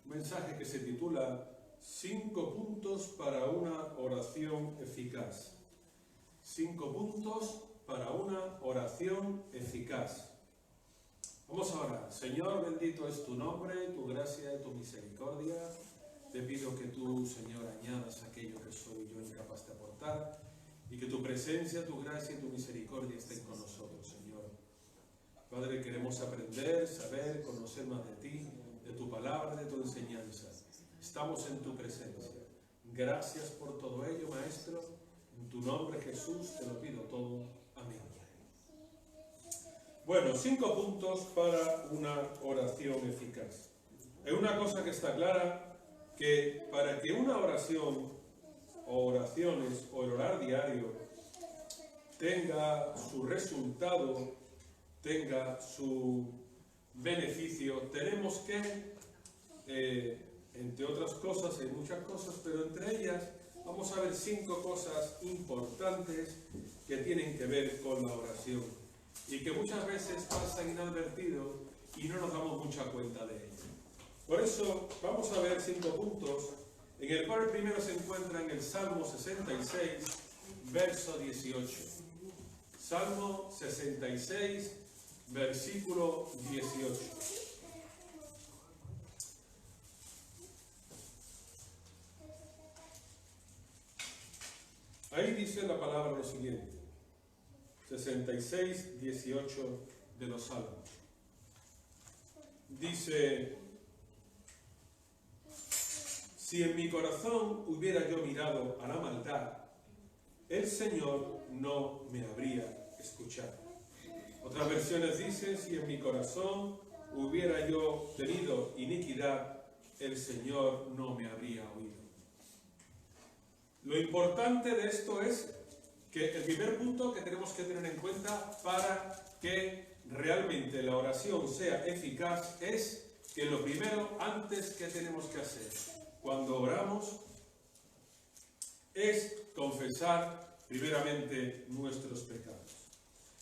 Mensaje que se titula 5 puntos para una oración eficaz. 5 puntos para una oración eficaz. Vamos a orar. Señor, bendito es tu nombre, tu gracia y tu misericordia. Te pido que tú, Señor, añadas aquello que soy yo incapaz de aportar y que tu presencia, tu gracia y tu misericordia estén con nosotros, Señor. Padre, queremos aprender, saber, conocer más de ti, de tu palabra, de tu enseñanza. Estamos en tu presencia. Gracias por todo ello, Maestro. En tu nombre, Jesús, te lo pido todo. Amén. Bueno, 5 puntos para una oración eficaz. Hay una cosa que está clara, que para que una oración o oraciones o el orar diario tenga su resultado, tenga su beneficio, tenemos que, entre otras cosas, hay muchas cosas, pero entre ellas vamos a ver 5 cosas importantes que tienen que ver con la oración y que muchas veces pasan inadvertido y no nos damos mucha cuenta de ello. Por eso vamos a ver 5 puntos, en el cual el primero se encuentra en el Salmo 66, verso 18. Salmo 66, versículo 18. Ahí dice la palabra lo siguiente, 66, 18 de los Salmos. Dice: si en mi corazón hubiera yo mirado a la maldad, el Señor no me habría escuchado. Otras versiones dicen: si en mi corazón hubiera yo tenido iniquidad, el Señor no me habría oído. Lo importante de esto es que el primer punto que tenemos que tener en cuenta para que realmente la oración sea eficaz es que lo primero, antes que tenemos que hacer cuando oramos, es confesar primeramente nuestros pecados.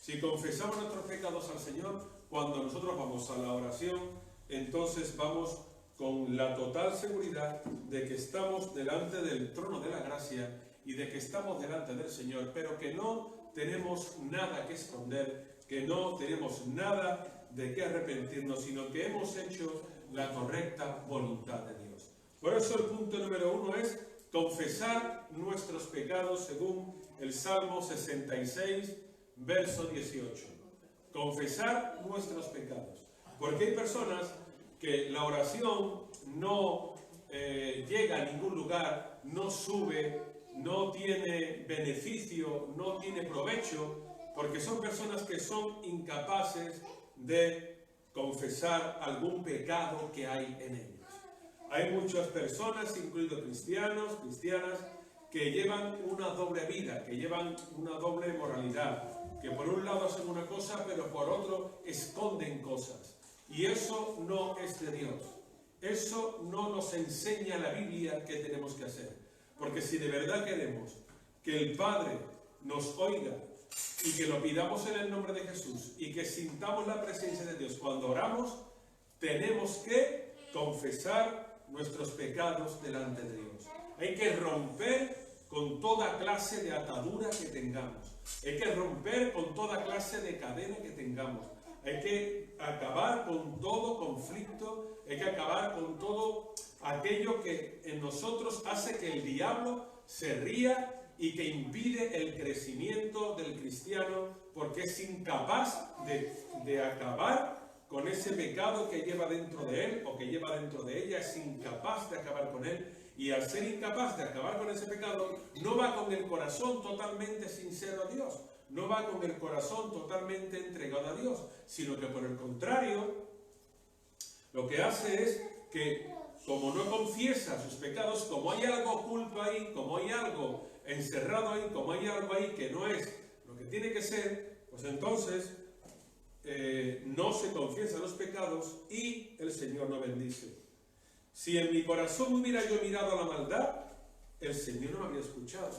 Si confesamos nuestros pecados al Señor, cuando nosotros vamos a la oración, entonces vamos con la total seguridad de que estamos delante del trono de la gracia y de que estamos delante del Señor, pero que no tenemos nada que esconder, que no tenemos nada de qué arrepentirnos, sino que hemos hecho la correcta voluntad de Dios. Por eso el punto número 1 es confesar nuestros pecados según el Salmo 66, verso 18. Confesar nuestros pecados. Porque hay personas que la oración no llega a ningún lugar, no sube, no tiene beneficio, no tiene provecho, porque son personas que son incapaces de confesar algún pecado que hay en ellos. Hay muchas personas, incluidos cristianos, cristianas, que llevan una doble vida, que llevan una doble moralidad, que por un lado hacen una cosa, pero por otro esconden cosas. Y eso no es de Dios. Eso no nos enseña la Biblia que tenemos que hacer. Porque si de verdad queremos que el Padre nos oiga y que lo pidamos en el nombre de Jesús y que sintamos la presencia de Dios cuando oramos, tenemos que confesar nuestros pecados delante de Dios. Hay que romper con toda clase de atadura que tengamos. Hay que romper con toda clase de cadena que tengamos. Hay que acabar con todo conflicto, hay que acabar con todo aquello que en nosotros hace que el diablo se ría y que impide el crecimiento del cristiano, porque es incapaz de acabar con ese pecado que lleva dentro de él o que lleva dentro de ella, es incapaz de acabar con él. Y al ser incapaz de acabar con ese pecado, no va con el corazón totalmente sincero a Dios, no va con el corazón totalmente entregado a Dios, sino que por el contrario, lo que hace es que como no confiesa sus pecados, como hay algo oculto ahí, como hay algo encerrado ahí, como hay algo ahí que no es lo que tiene que ser, pues entonces no se confiesan los pecados y el Señor no bendice. Si en mi corazón hubiera yo mirado a la maldad, el Señor no me habría escuchado.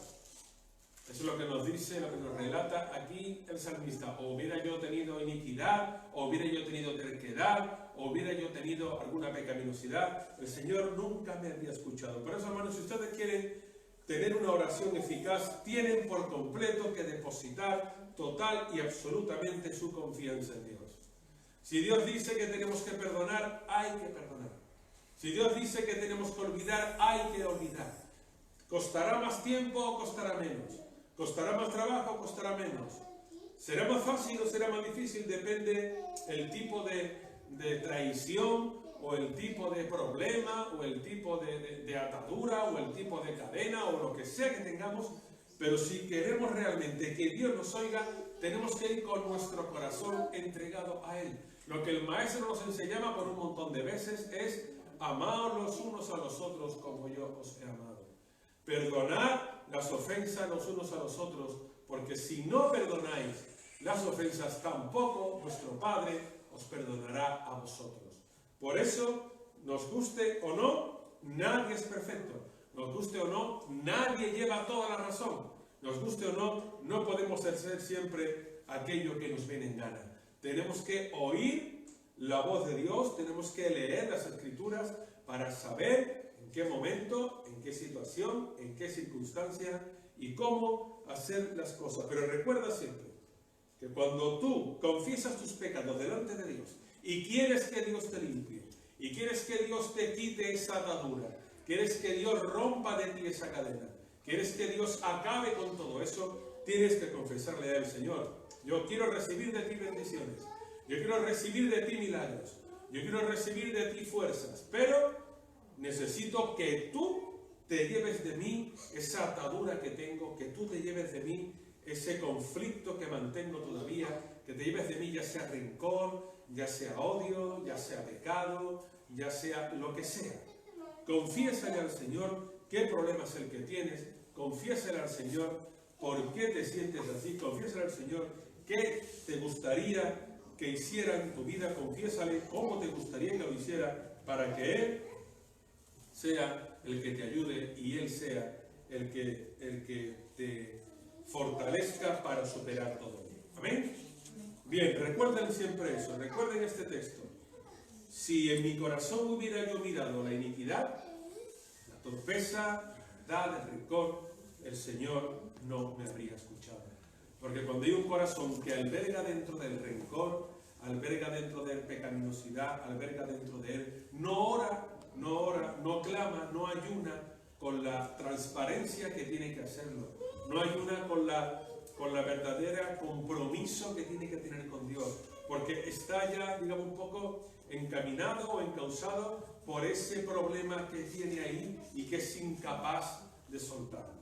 Eso es lo que nos dice, lo que nos relata aquí el salmista. O hubiera yo tenido iniquidad, o hubiera yo tenido terquedad, o hubiera yo tenido alguna pecaminosidad, el Señor nunca me habría escuchado. Por eso, hermanos, si ustedes quieren tener una oración eficaz, tienen por completo que depositar total y absolutamente su confianza en Dios. Si Dios dice que tenemos que perdonar, hay que perdonar. Si Dios dice que tenemos que olvidar, hay que olvidar. ¿Costará más tiempo o costará menos? ¿Costará más trabajo o costará menos? ¿Será más fácil o será más difícil? Depende el tipo de traición, o el tipo de problema, o el tipo de atadura, o el tipo de cadena, o lo que sea que tengamos. Pero si queremos realmente que Dios nos oiga, tenemos que ir con nuestro corazón entregado a Él. Lo que el Maestro nos enseñaba por un montón de veces es: amaos los unos a los otros como yo os he amado. Perdonad las ofensas los unos a los otros, porque si no perdonáis las ofensas, tampoco vuestro Padre os perdonará a vosotros. Por eso, nos guste o no, nadie es perfecto. Nos guste o no, nadie lleva toda la razón. Nos guste o no, no podemos hacer siempre aquello que nos viene en gana. Tenemos que oír la voz de Dios, tenemos que leer las Escrituras para saber en qué momento, en qué situación, en qué circunstancia y cómo hacer las cosas. Pero recuerda siempre que cuando tú confiesas tus pecados delante de Dios y quieres que Dios te limpie, y quieres que Dios te quite esa atadura, quieres que Dios rompa de ti esa cadena, quieres que Dios acabe con todo eso, tienes que confesarle al Señor: yo quiero recibir de ti bendiciones, yo quiero recibir de ti milagros, yo quiero recibir de ti fuerzas, pero necesito que tú te lleves de mí esa atadura que tengo, que tú te lleves de mí ese conflicto que mantengo todavía, que te lleves de mí ya sea rencor, ya sea odio, ya sea pecado, ya sea lo que sea. Confiésale al Señor qué problema es el que tienes, confiésale al Señor por qué te sientes así, confiésale al Señor qué te gustaría que hiciera en tu vida, confiésale cómo te gustaría que lo hiciera, para que Él sea el que te ayude y Él sea el que te fortalezca para superar todo. ¿Amén? Bien, recuerden siempre eso, recuerden este texto. Si en mi corazón hubiera yo mirado la iniquidad, la torpeza, la maldad, el rencor, el Señor no me habría escuchado. Porque cuando hay un corazón que alberga dentro del rencor, alberga dentro de pecaminosidad, alberga dentro de él, no ora, no clama, no ayuna con la transparencia que tiene que hacerlo, no ayuna con la verdadera compromiso que tiene que tener con Dios, porque está ya, digamos, un poco encaminado o encausado por ese problema que tiene ahí y que es incapaz de soltar.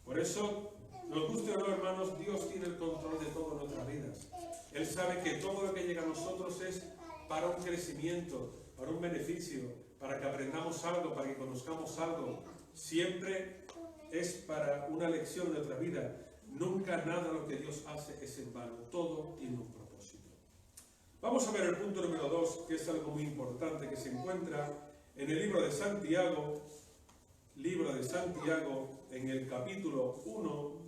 Por eso, nos guste o no, hermanos, Dios tiene el control de todas nuestras vidas. Él sabe que todo lo que llega a nosotros es para un crecimiento, para un beneficio, para que aprendamos algo, para que conozcamos algo. Siempre es para una lección de nuestra vida. Nunca nada lo que Dios hace es en vano. Todo tiene un propósito. Vamos a ver el punto número 2, que es algo muy importante, que se encuentra en el libro de Santiago, en el capítulo 1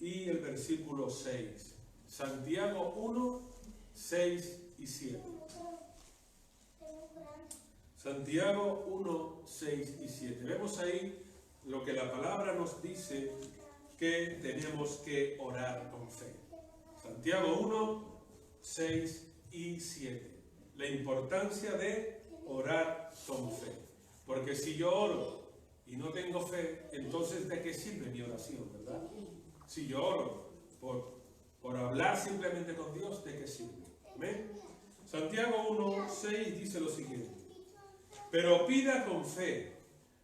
y el versículo 6. Santiago 1, 6 y 7. Santiago 1, 6 y 7. Vemos ahí lo que la palabra nos dice que tenemos que orar con fe. Santiago 1, 6 y 7. La importancia de orar con fe. Porque si yo oro y no tengo fe, entonces ¿de qué sirve mi oración, verdad? Si yo oro por hablar simplemente con Dios, ¿de qué sirve? ¿Amén? Santiago 1, 6 dice lo siguiente: pero pida con fe,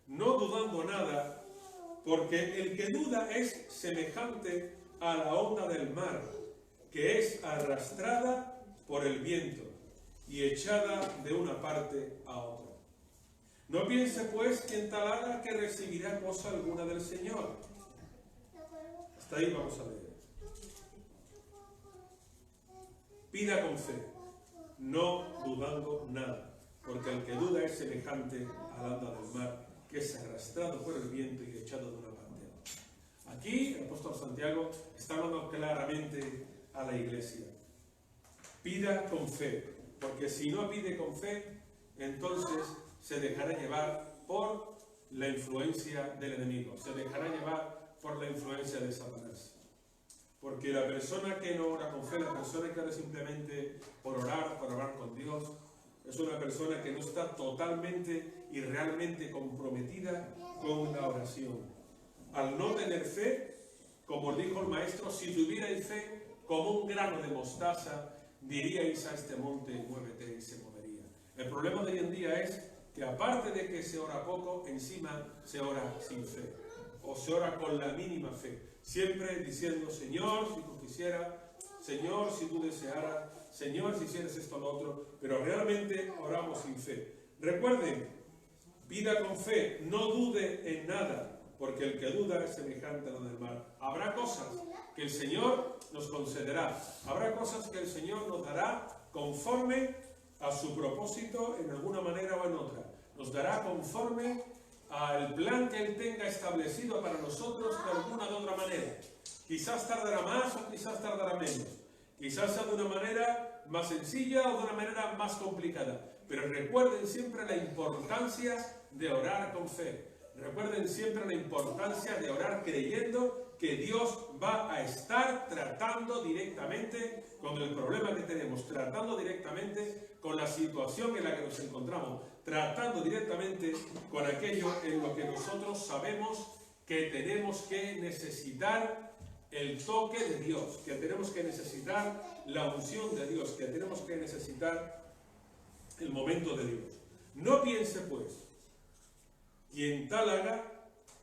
no dudando nada, porque el que duda es semejante a la onda del mar, que es arrastrada por el viento y echada de una parte a otra. No piense pues quien tal haga que recibirá cosa alguna del Señor. Hasta ahí vamos a leer. Pida con fe, no dudando nada, porque el que duda es semejante a la onda del mar, que es arrastrado por el viento y echado de una parte a otra. Aquí el apóstol Santiago está hablando claramente a la iglesia. Pida con fe, porque si no pide con fe, entonces se dejará llevar por la influencia del enemigo, se dejará llevar por la influencia de Satanás. Porque la persona que no ora con fe, la persona que ora simplemente por orar con Dios, es una persona que no está totalmente y realmente comprometida con la oración. Al no tener fe, como dijo el maestro, si tuvierais fe como un grano de mostaza, diríais a este monte, muévete, y se movería. El problema de hoy en día es que aparte de que se ora poco, encima se ora sin fe, o se ora con la mínima fe, siempre diciendo, Señor, si tú quisieras, Señor, si tú desearas, Señor, si hicieras esto o lo otro, pero realmente oramos sin fe. Recuerden, pida con fe, no dude en nada, porque el que duda es semejante a lo del mar. Habrá cosas que el Señor nos concederá, habrá cosas que el Señor nos dará conforme a su propósito en alguna manera o en otra. Nos dará conforme al plan que Él tenga establecido para nosotros de alguna de otra manera. Quizás tardará más o quizás tardará menos. Quizás sea de una manera más sencilla o de una manera más complicada. Pero recuerden siempre la importancia de orar con fe. Recuerden siempre la importancia de orar creyendo que Dios va a estar tratando directamente con el problema que tenemos, tratando directamente con la situación en la que nos encontramos, tratando directamente con aquello en lo que nosotros sabemos que tenemos que necesitar el toque de Dios, que tenemos que necesitar la unción de Dios, que tenemos que necesitar el momento de Dios. No piense pues, quien tal haga,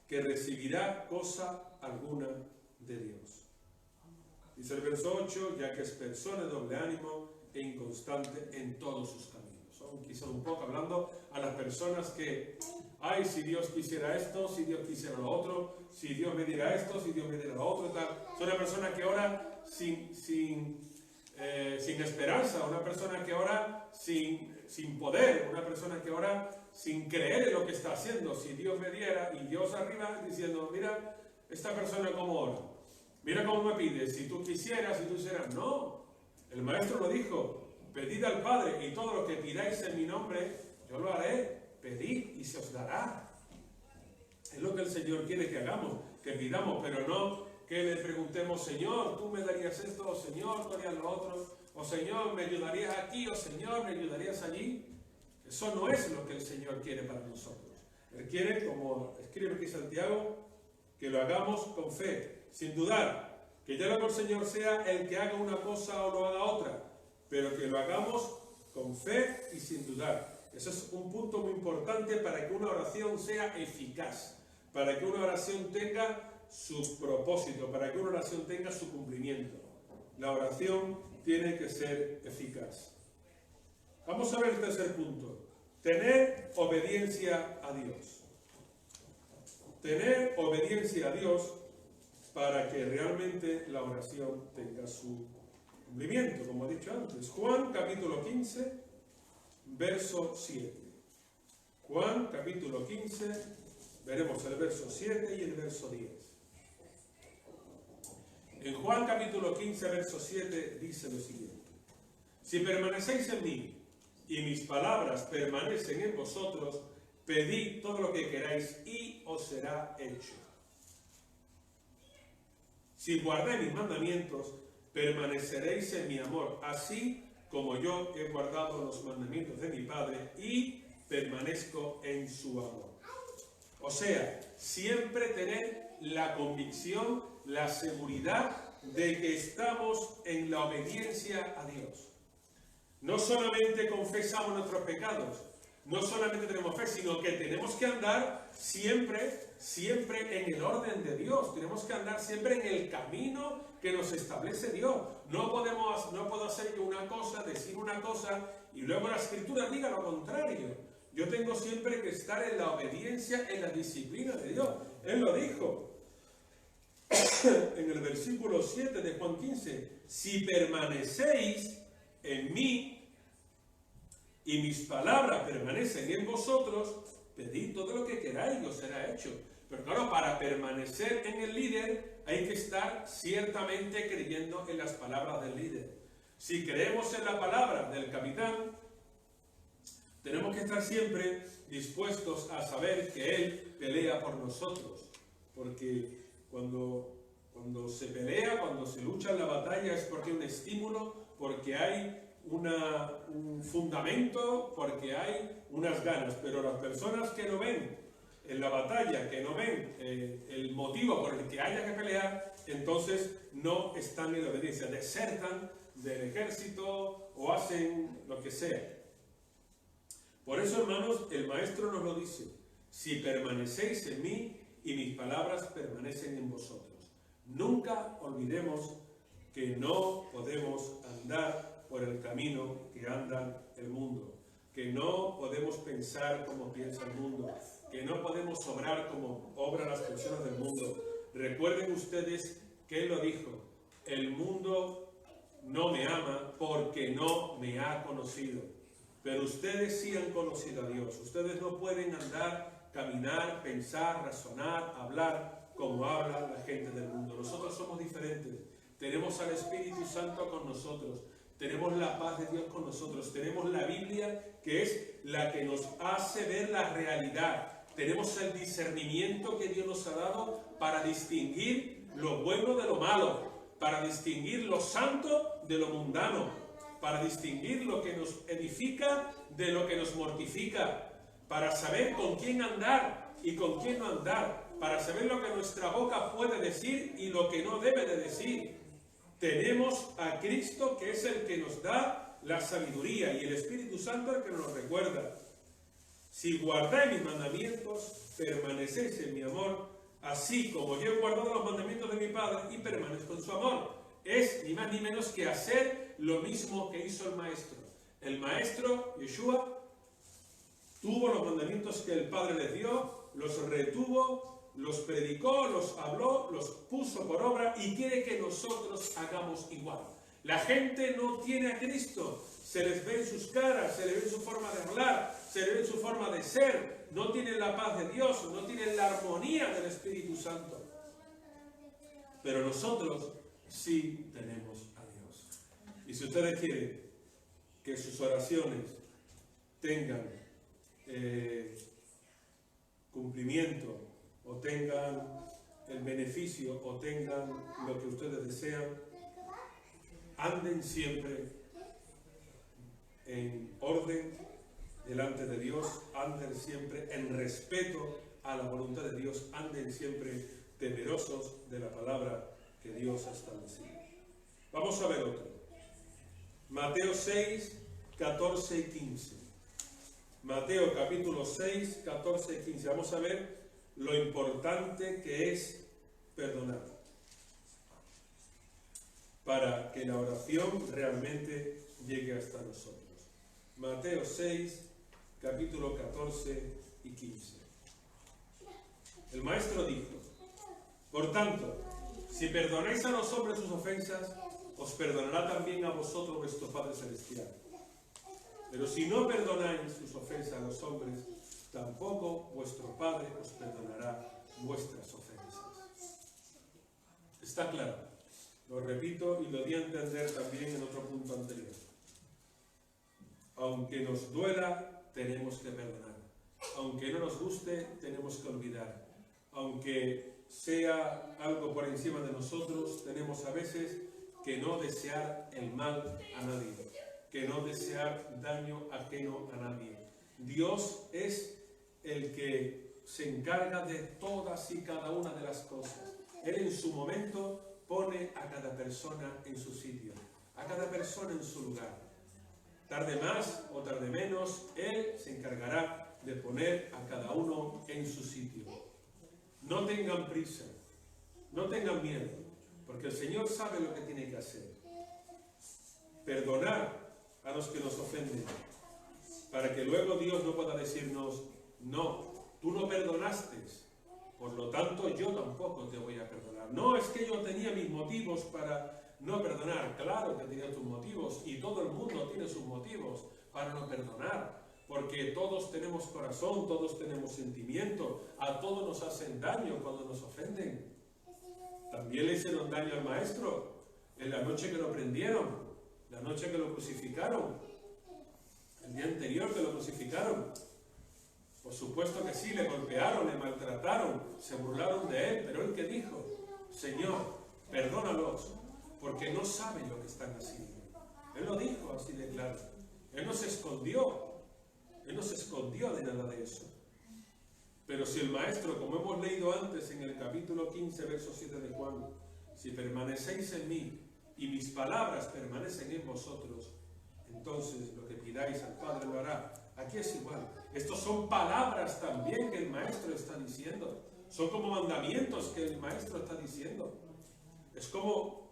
que recibirá cosa alguna de Dios. Dice el verso 8, ya que es persona de doble ánimo e inconstante en todos sus caminos. Son quizás un poco hablando a las personas que, ay, si Dios quisiera esto, si Dios quisiera lo otro, si Dios me diera esto, si Dios me diera lo otro, tal. Son una persona que ora sin esperanza, una persona que ora sin poder, una persona que ora sin creer en lo que está haciendo. Si Dios me diera, y Dios arriba diciendo, mira, esta persona cómo ora, mira cómo me pide, si tú quisieras, si tú quisieras. No, el maestro lo dijo, pedid al Padre y todo lo que pidáis en mi nombre, yo lo haré, pedid y se os dará. Es lo que el Señor quiere que hagamos, que pidamos, pero no que le preguntemos, Señor, tú me darías esto, o Señor, tú harías lo otro, o Señor, me ayudarías aquí, o Señor, me ayudarías allí. Eso no es lo que el Señor quiere para nosotros. Él quiere, como escribe aquí Santiago, que lo hagamos con fe, sin dudar, que ya luego el Señor sea el que haga una cosa o lo haga otra, pero que lo hagamos con fe y sin dudar. Eso es un punto muy importante para que una oración sea eficaz, para que una oración tenga su propósito, para que una oración tenga su cumplimiento. La oración tiene que ser eficaz. Vamos a ver el tercer punto. Tener obediencia a Dios. Tener obediencia a Dios para que realmente la oración tenga su cumplimiento, como he dicho antes. Juan capítulo 15, verso 7. Juan capítulo 15, veremos el verso 7 y el verso 10. En Juan capítulo 15, verso 7 dice lo siguiente. Si permanecéis en mí y mis palabras permanecen en vosotros, pedid todo lo que queráis y os será hecho. Si guardáis mis mandamientos, permaneceréis en mi amor, así como yo he guardado los mandamientos de mi Padre y permanezco en su amor. O sea, siempre tener la convicción, la seguridad de que estamos en la obediencia a Dios. No solamente confesamos nuestros pecados, no solamente tenemos fe, sino que tenemos que andar siempre en el orden de Dios. Tenemos que andar siempre en el camino que nos establece Dios. No puedo hacer yo una cosa, decir una cosa, y luego la Escritura diga lo contrario. Yo tengo siempre que estar en la obediencia, en la disciplina de Dios. Él lo dijo en el versículo 7 de Juan 15. Si permanecéis en mí y mis palabras permanecen en vosotros, pedid todo lo que queráis y os será hecho. Pero claro, para permanecer en el líder hay que estar ciertamente creyendo en las palabras del líder. Si creemos en la palabra del capitán, tenemos que estar siempre dispuestos a saber que Él pelea por nosotros. Porque cuando se pelea, cuando se lucha en la batalla es porque hay un estímulo, porque hay un fundamento, porque hay unas ganas. Pero las personas que no ven en la batalla, que no ven el motivo por el que haya que pelear, entonces no están en la obediencia, desertan del ejército o hacen lo que sea. Por eso, hermanos, el Maestro nos lo dice: si permanecéis en mí y mis palabras permanecen en vosotros. Nunca olvidemos que no podemos andar por el camino que anda el mundo, que no podemos pensar como piensa el mundo, que no podemos obrar como obran las personas del mundo. Recuerden ustedes que Él lo dijo: el mundo no me ama porque no me ha conocido. Pero ustedes sí han conocido a Dios. Ustedes no pueden andar, caminar, pensar, razonar, hablar como habla la gente del mundo. Nosotros somos diferentes. Tenemos al Espíritu Santo con nosotros. Tenemos la paz de Dios con nosotros. Tenemos la Biblia, que es la que nos hace ver la realidad. Tenemos el discernimiento que Dios nos ha dado para distinguir lo bueno de lo malo, para distinguir lo santo de lo mundano, para distinguir lo que nos edifica de lo que nos mortifica, para saber con quién andar y con quién no andar, para saber lo que nuestra boca puede decir y lo que no debe de decir. Tenemos a Cristo, que es el que nos da la sabiduría, y el Espíritu Santo el que nos lo recuerda. Si guardáis mis mandamientos, permanecéis en mi amor, así como yo he guardado los mandamientos de mi Padre y permanezco en su amor. Es ni más ni menos que hacer lo mismo que hizo el Maestro. El Maestro, Yeshua, tuvo los mandamientos que el Padre le dio, los retuvo, los predicó, los habló, los puso por obra y quiere que nosotros hagamos igual. La gente no tiene a Cristo, se les ve en sus caras, se les ve en su forma de hablar, se les ve en su forma de ser, no tienen la paz de Dios, no tienen la armonía del Espíritu Santo. Pero nosotros sí tenemos a Dios. Y si ustedes quieren que sus oraciones tengan cumplimiento, o tengan el beneficio, o tengan lo que ustedes desean, anden siempre en orden delante de Dios, anden siempre en respeto a la voluntad de Dios, anden siempre temerosos de la palabra que Dios ha establecido. Vamos a ver otro. Mateo 6, 14 y 15. Mateo capítulo 6, 14 y 15. Vamos a ver lo importante que es perdonar, para que la oración realmente llegue hasta nosotros. Mateo 6, capítulo 14 y 15. El Maestro dijo: por tanto, si perdonáis a los hombres sus ofensas, os perdonará también a vosotros vuestro Padre Celestial. Pero si no perdonáis sus ofensas a los hombres, tampoco vuestro Padre os perdonará vuestras ofensas. Está claro. Lo repito y lo di a entender también en otro punto anterior. Aunque nos duela, tenemos que perdonar. Aunque no nos guste, tenemos que olvidar. Aunque sea algo por encima de nosotros, tenemos a veces que no desear el mal a nadie, que no desear daño ajeno a nadie. Dios es el que se encarga de todas y cada una de las cosas. Él en su momento pone a cada persona en su sitio, a cada persona en su lugar. Tarde más o tarde menos, Él se encargará de poner a cada uno en su sitio. No tengan prisa, no tengan miedo, porque el Señor sabe lo que tiene que hacer. Perdonar a los que nos ofenden, para que luego Dios no pueda decirnos, no, tú no perdonaste, por lo tanto yo tampoco te voy a perdonar. No, es que yo tenía mis motivos para no perdonar. Claro que tenía tus motivos, y todo el mundo tiene sus motivos para no perdonar, porque todos tenemos corazón, todos tenemos sentimiento, a todos nos hacen daño cuando nos ofenden. También le hicieron daño al maestro en la noche que lo prendieron, la noche que lo crucificaron, el día anterior que lo crucificaron. Por supuesto que sí, le golpearon, le maltrataron, se burlaron de él, pero él que dijo, Señor, perdónalos, porque no saben lo que están haciendo. Él lo dijo así de claro. Él no se escondió de nada de eso. Pero si el maestro, como hemos leído antes en el capítulo 15, verso 7 de Juan, si permanecéis en mí y mis palabras permanecen en vosotros, entonces lo que pidáis al Padre lo hará. Aquí es igual. Estos son palabras también que el maestro está diciendo. Son como mandamientos que el maestro está diciendo. Es como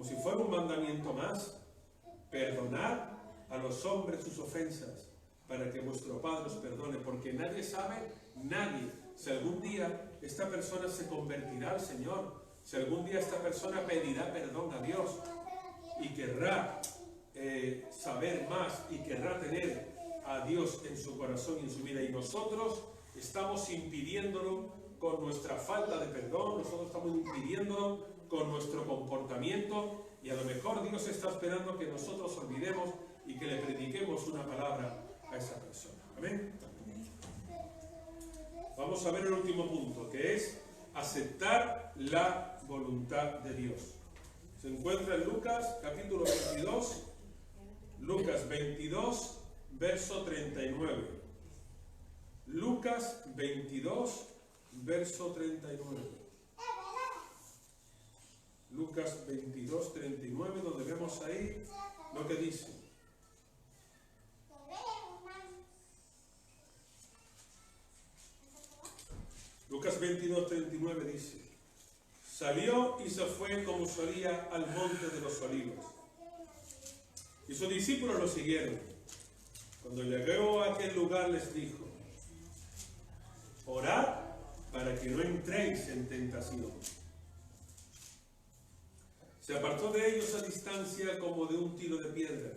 si fuera un mandamiento más. Perdonad a los hombres sus ofensas, para que vuestro Padre os perdone, porque nadie sabe, nadie, si algún día esta persona se convertirá al Señor, si algún día esta persona pedirá perdón a Dios y querrá saber más y querrá tener a Dios en su corazón y en su vida, y nosotros estamos impidiéndolo con nuestra falta de perdón, nosotros estamos impidiéndolo con nuestro comportamiento, y a lo mejor Dios está esperando que nosotros olvidemos y que le prediquemos una palabra a esa persona. Amén. Vamos a ver el último punto, que es aceptar la voluntad de Dios. Se encuentra en Lucas capítulo 22, Lucas 22, verso 39. Lucas 22, verso 39. Lucas 22, 39, donde vemos ahí lo que dice. Lucas 22, 39 dice, salió y se fue como solía al monte de los olivos, y sus discípulos lo siguieron. Cuando llegó a aquel lugar les dijo, orad para que no entréis en tentación. Se apartó de ellos a distancia como de un tiro de piedra,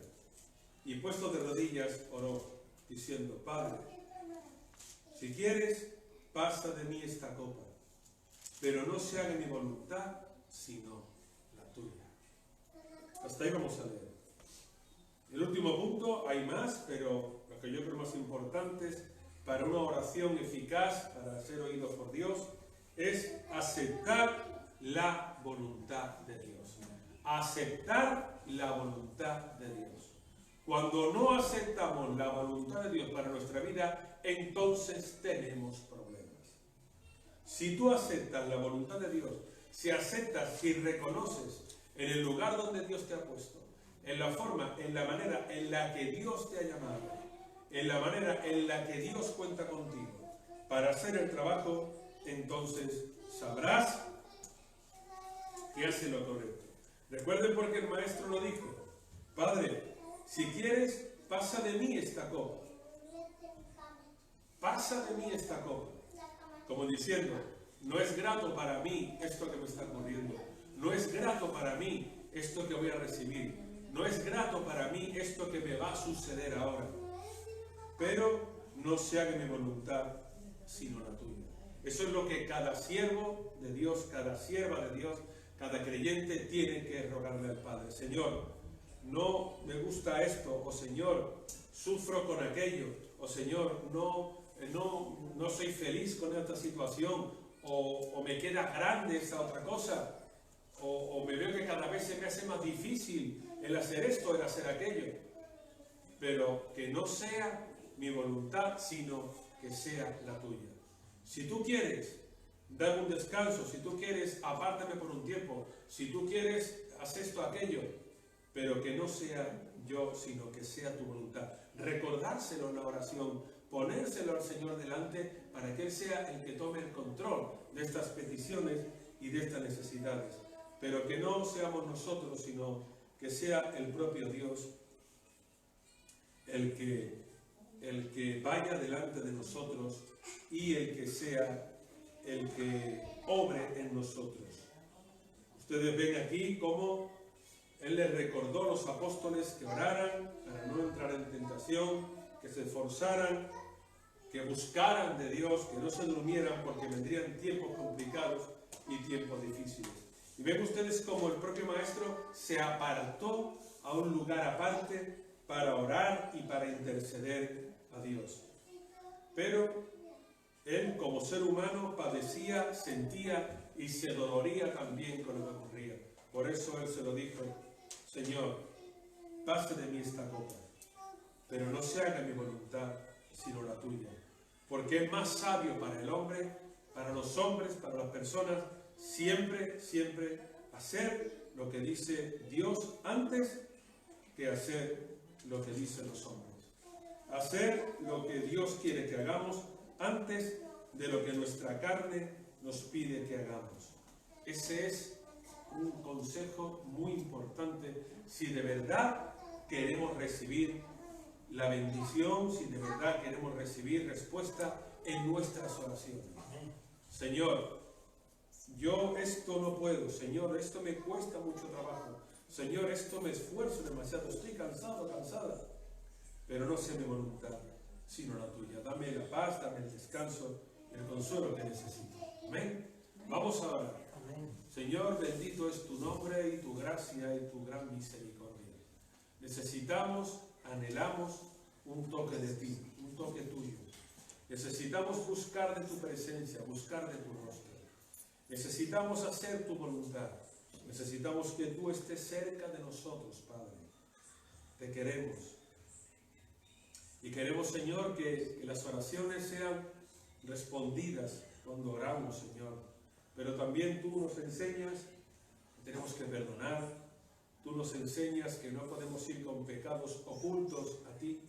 y puesto de rodillas oró, diciendo, Padre, si quieres, pasa de mí esta copa, pero no se haga mi voluntad, sino la tuya. Hasta ahí vamos a leer. El último punto, hay más, pero lo que yo creo más importante para una oración eficaz, para ser oído por Dios, es aceptar la voluntad de Dios. Aceptar la voluntad de Dios. Cuando no aceptamos la voluntad de Dios para nuestra vida, entonces tenemos problemas. Si tú aceptas la voluntad de Dios, si aceptas y reconoces en el lugar donde Dios te ha puesto, en la forma, en la manera en la que Dios te ha llamado, en la manera en la que Dios cuenta contigo para hacer el trabajo, entonces sabrás que hace lo correcto. Recuerden porque el maestro lo dijo, Padre, si quieres, pasa de mí esta copa. Pasa de mí esta copa. Como diciendo, no es grato para mí esto que me está ocurriendo. No es grato para mí esto que voy a recibir. No es grato para mí esto que me va a suceder ahora. Pero no se haga mi voluntad, sino la tuya. Eso es lo que cada siervo de Dios, cada sierva de Dios, cada creyente tiene que rogarle al Padre. Señor, no me gusta esto, o Señor, sufro con aquello, o Señor, no soy feliz con esta situación, o me queda grande esta otra cosa, o me veo que cada vez se me hace más difícil el hacer esto, el hacer aquello. Pero que no sea mi voluntad, sino que sea la tuya. Si tú quieres, dame un descanso. Si tú quieres, apártame por un tiempo. Si tú quieres, haz esto, aquello. Pero que no sea yo, sino que sea tu voluntad. Recordárselo en la oración, ponérselo al Señor delante para que Él sea el que tome el control de estas peticiones y de estas necesidades. Pero que no seamos nosotros, sino que sea el propio Dios el que el que vaya delante de nosotros y el que sea el que obre en nosotros. Ustedes ven aquí cómo Él les recordó a los apóstoles que oraran para no entrar en tentación, que se esforzaran, que buscaran de Dios, que no se durmieran porque vendrían tiempos complicados y tiempos difíciles. Y ven ustedes cómo el propio Maestro se apartó a un lugar aparte para orar y para interceder a Dios. Pero Él, como ser humano, padecía, sentía y se doloría también con lo que ocurría. Por eso Él se lo dijo: Señor, pase de mí esta copa, pero no se haga mi voluntad, sino la tuya. Porque es más sabio para el hombre, para los hombres, para las personas, siempre hacer lo que dice Dios antes que hacer lo que dicen los hombres. Hacer lo que Dios quiere que hagamos antes de lo que nuestra carne nos pide que hagamos. Ese es un consejo muy importante si de verdad queremos recibir la bendición, si de verdad queremos recibir respuesta en nuestras oraciones. Señor, yo esto no puedo. Señor, esto me cuesta mucho trabajo. Señor, esto me esfuerzo demasiado. Estoy cansado, cansada. Pero no sea mi voluntad, sino la tuya. Dame la paz, dame el descanso, el consuelo que necesito. Amén. Vamos a orar. Señor, bendito es tu nombre y tu gracia y tu gran misericordia. Necesitamos, anhelamos un toque de ti, un toque tuyo. Necesitamos buscar de tu presencia, buscar de tu rostro. Necesitamos hacer tu voluntad. Necesitamos que tú estés cerca de nosotros, Padre. Te queremos. Y queremos, Señor, que las oraciones sean respondidas cuando oramos, Señor. Pero también tú nos enseñas que tenemos que perdonar. Tú nos enseñas que no podemos ir con pecados ocultos a ti.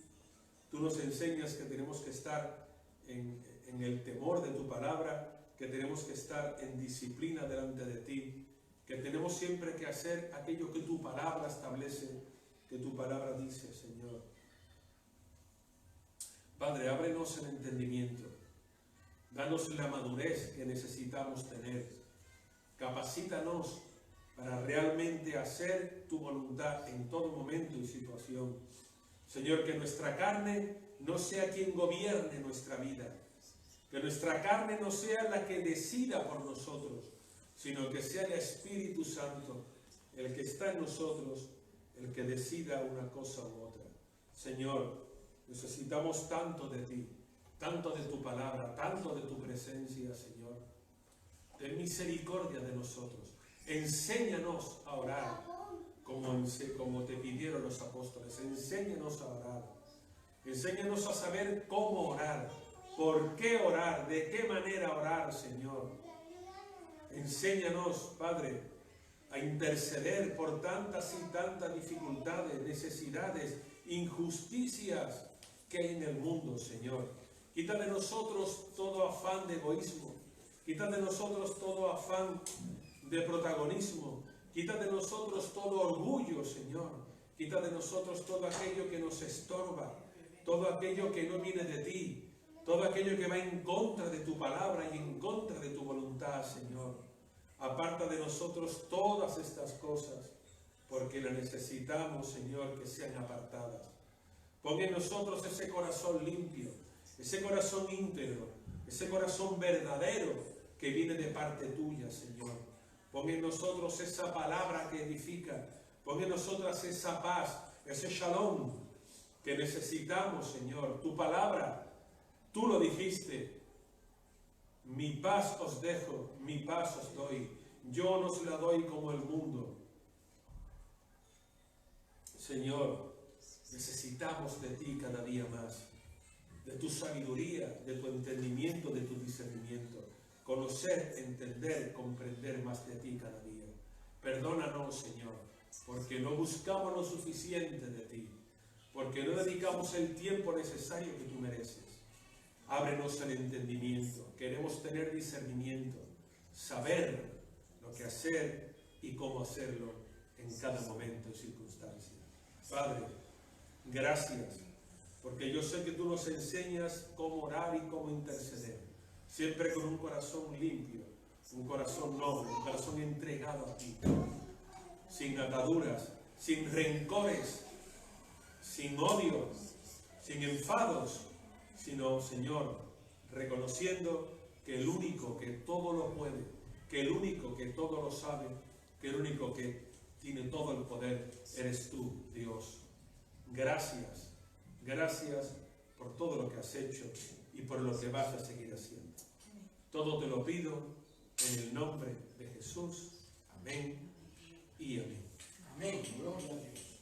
Tú nos enseñas que tenemos que estar en el temor de tu palabra, que tenemos que estar en disciplina delante de ti, que tenemos siempre que hacer aquello que tu palabra establece, que tu palabra dice, Señor. Padre, ábrenos el entendimiento, danos la madurez que necesitamos tener, capacítanos para realmente hacer tu voluntad en todo momento y situación. Señor, que nuestra carne no sea quien gobierne nuestra vida, que nuestra carne no sea la que decida por nosotros, sino que sea el Espíritu Santo el que está en nosotros, el que decida una cosa u otra. Señor, necesitamos tanto de ti, tanto de tu palabra, tanto de tu presencia, Señor. Ten misericordia de nosotros. Enséñanos a orar como te pidieron los apóstoles. Enséñanos a orar. Enséñanos a saber cómo orar, por qué orar, de qué manera orar, Señor. Enséñanos, Padre, a interceder por tantas y tantas dificultades, necesidades, injusticias que hay en el mundo, Señor. Quita de nosotros todo afán de egoísmo. Quita de nosotros todo afán de protagonismo. Quita de nosotros todo orgullo, Señor. Quita de nosotros todo aquello que nos estorba, todo aquello que no viene de ti, todo aquello que va en contra de tu palabra y en contra de tu voluntad, Señor. Aparta de nosotros todas estas cosas, porque las necesitamos, Señor, que sean apartadas. Pon en nosotros ese corazón limpio, ese corazón íntegro, ese corazón verdadero que viene de parte tuya, Señor. Pon en nosotros esa palabra que edifica, pon en nosotras esa paz, ese shalom que necesitamos, Señor. Tu palabra, tú lo dijiste, mi paz os dejo, mi paz os doy, yo no os la doy como el mundo. Señor, necesitamos de ti cada día más, de tu sabiduría, de tu entendimiento, de tu discernimiento. Conocer, entender, comprender más de ti cada día. Perdónanos, Señor, porque no buscamos lo suficiente de ti, porque no dedicamos el tiempo necesario que tú mereces. Ábrenos el entendimiento, queremos tener discernimiento, saber lo que hacer y cómo hacerlo en cada momento y circunstancia. Padre, gracias porque yo sé que tú nos enseñas cómo orar y cómo interceder, siempre con un corazón limpio, un corazón noble, un corazón entregado a ti, sin ataduras, sin rencores, sin odio, sin enfados, sino, Señor, reconociendo que el único que todo lo puede, que el único que todo lo sabe, que el único que tiene todo el poder, eres tú, Dios. Gracias, gracias por todo lo que has hecho y por lo que vas a seguir haciendo. Todo te lo pido en el nombre de Jesús. Amén y amén. Amén. Gloria a Dios.